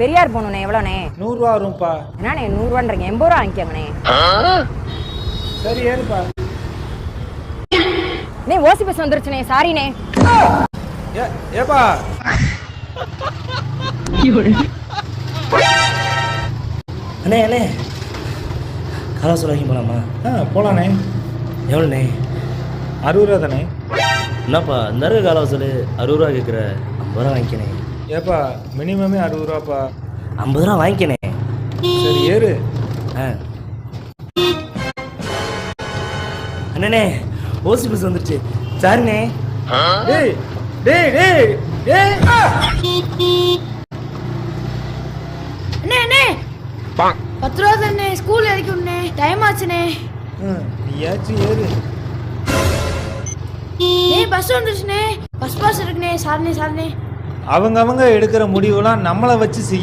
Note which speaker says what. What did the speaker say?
Speaker 1: பெரியார் போகணுண்ணே. எவ்வளோண்ணே?
Speaker 2: 100 ரூபா வரும்ப்பா.
Speaker 1: என்னண்ணே 100 ரூபான்றீங்க? 80 ரூபா வாங்கிக்கோங்கண்ணே.
Speaker 2: சரி ஏறுப்பா.
Speaker 1: நீ ஓசி பஸ் வந்துருச்சுண்ணே. சாரிண்ணே.
Speaker 2: ஏப்பா
Speaker 3: அண்ணே அண்ணே காலவாசி வரைக்கும் போகலாமா?
Speaker 2: போகலாண்ணே.
Speaker 3: எவ்வளோண்ணே?
Speaker 2: 60 ரூபா தானே?
Speaker 3: என்னப்பா இந்த இருக்க காலவாசல் 60 ரூபா கேட்குற? 50 ரூபா வாங்கிக்கணே.
Speaker 2: ஏப்பா மினிமமே 60 ரூபாப்பா.
Speaker 3: 50 ரூபா வாங்கிக்கணே.
Speaker 2: சரி ஏறு.
Speaker 3: அண்ணனே ஓசி பஸ் வந்துருச்சு. சாரிண்ணே.
Speaker 2: டேய் டேய் டேய் டேய்
Speaker 4: அண்ணே அண்ணே 10 ரூபா தானே ஸ்கூல் இறக்கிவிடனே. டைம் ஆச்சுண்ணே.
Speaker 2: நீயாச்சும் ஏறு.
Speaker 4: பஸ் வந்துருச்சுண்ணே. பஸ் பாஸ் இருக்குண்ணே. சாரிண்ணே சாரிண்ணே.
Speaker 2: அவங்க எடுக்கிற முடிவுலாம் நம்மளை வச்சு செய்ய